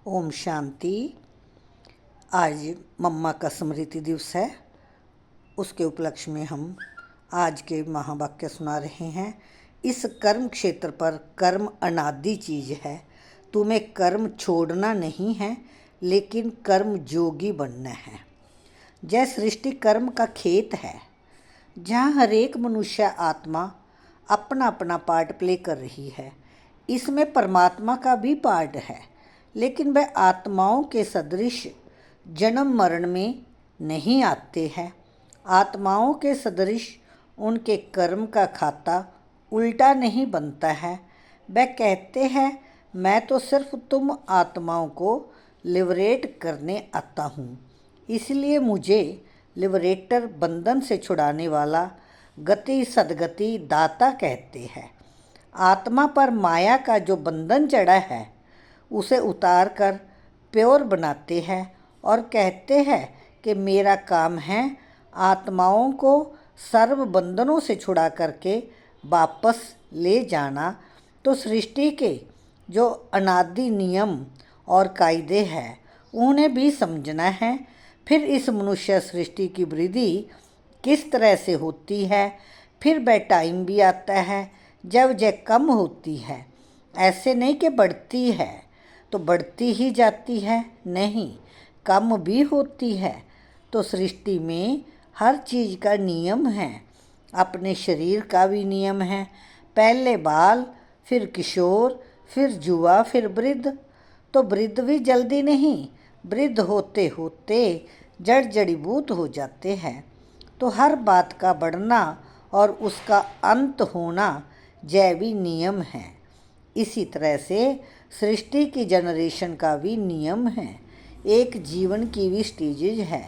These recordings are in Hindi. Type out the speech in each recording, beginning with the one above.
ओम शांति। आज मम्मा का स्मृति दिवस है। उसके उपलक्ष्य में हम आज के महावाक्य सुना रहे हैं। इस कर्म क्षेत्र पर कर्म अनादि चीज़ है। तुम्हें कर्म छोड़ना नहीं है, लेकिन कर्म जोगी बनना है। जय सृष्टि कर्म का खेत है, जहाँ हर एक मनुष्य आत्मा अपना अपना पार्ट प्ले कर रही है। इसमें परमात्मा का भी पार्ट है, लेकिन वह आत्माओं के सदृश जन्म मरण में नहीं आते हैं। आत्माओं के सदृश उनके कर्म का खाता उल्टा नहीं बनता है। वह कहते हैं, मैं तो सिर्फ तुम आत्माओं को लिबरेट करने आता हूँ, इसलिए मुझे लिबरेटर, बंधन से छुड़ाने वाला, गति सदगति दाता कहते हैं। आत्मा पर माया का जो बंधन चढ़ा है उसे उतार कर प्योर बनाते हैं और कहते हैं कि मेरा काम है आत्माओं को सर्व बंधनों से छुड़ा करके वापस ले जाना। तो सृष्टि के जो अनादि नियम और कायदे हैं उन्हें भी समझना है। फिर इस मनुष्य सृष्टि की वृद्धि किस तरह से होती है। फिर वह टाइम भी आता है जब यह कम होती है। ऐसे नहीं कि बढ़ती है तो बढ़ती ही जाती है, नहीं, कम भी होती है। तो सृष्टि में हर चीज़ का नियम है। अपने शरीर का भी नियम है। पहले बाल, फिर किशोर, फिर जुआ, फिर वृद्ध। तो वृद्ध भी जल्दी नहीं, वृद्ध होते होते जड़ जड़ीबूत हो जाते हैं। तो हर बात का बढ़ना और उसका अंत होना जैवी नियम है। इसी तरह से सृष्टि की जनरेशन का भी नियम है। एक जीवन की भी स्टेजेज है,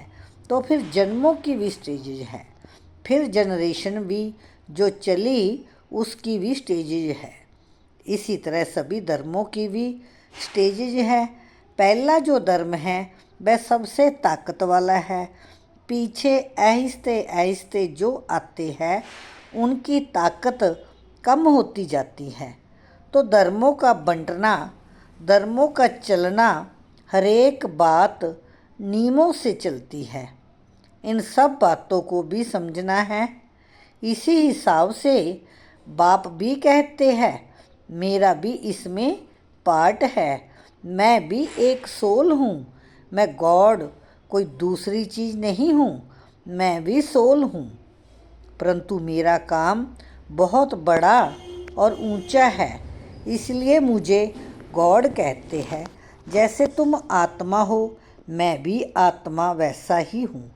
तो फिर जन्मों की भी स्टेजेज है। फिर जनरेशन भी जो चली उसकी भी स्टेजेज है। इसी तरह सभी धर्मों की भी स्टेजेज है। पहला जो धर्म है वह सबसे ताकत वाला है। पीछे आहिस्ते आहिस्ते जो आते हैं उनकी ताकत कम होती जाती है। तो धर्मों का बंटना, धर्मों का चलना, हर एक बात नियमों से चलती है। इन सब बातों को भी समझना है। इसी हिसाब से बाप भी कहते हैं, मेरा भी इसमें पार्ट है। मैं भी एक सोल हूँ। मैं गॉड कोई दूसरी चीज़ नहीं हूँ, मैं भी सोल हूँ। परंतु मेरा काम बहुत बड़ा और ऊंचा है, इसलिए मुझे गॉड कहते हैं। जैसे तुम आत्मा हो, मैं भी आत्मा वैसा ही हूँ।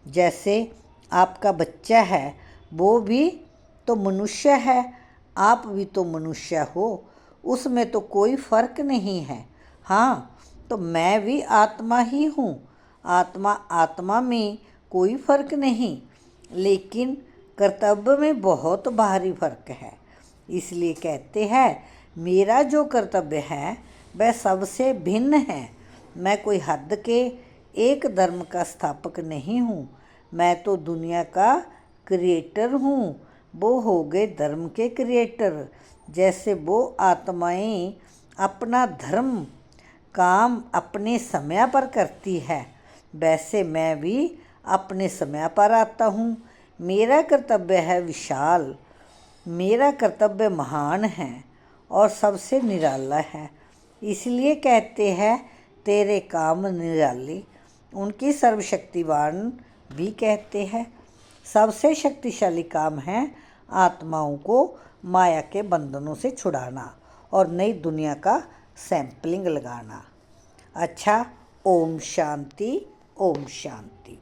जैसे आपका बच्चा है वो भी तो मनुष्य है, आप भी तो मनुष्य हो, उसमें तो कोई फ़र्क नहीं है। हाँ, तो मैं भी आत्मा ही हूँ। आत्मा आत्मा में कोई फ़र्क नहीं, लेकिन कर्तव्य में बहुत भारी फर्क है। इसलिए कहते हैं, मेरा जो कर्तव्य है वह सबसे भिन्न है। मैं कोई हद के एक धर्म का स्थापक नहीं हूँ। मैं तो दुनिया का क्रिएटर हूँ। वो हो गए धर्म के क्रिएटर। जैसे वो आत्माएं अपना धर्म काम अपने समय पर करती है, वैसे मैं भी अपने समय पर आता हूँ। मेरा कर्तव्य है विशाल, मेरा कर्तव्य महान है और सबसे निराला है। इसलिए कहते हैं, तेरे काम निराले। उनकी सर्वशक्तिवान भी कहते हैं। सबसे शक्तिशाली काम है आत्माओं को माया के बंधनों से छुड़ाना और नई दुनिया का सैंपलिंग लगाना। अच्छा, ओम शांति, ओम शांति।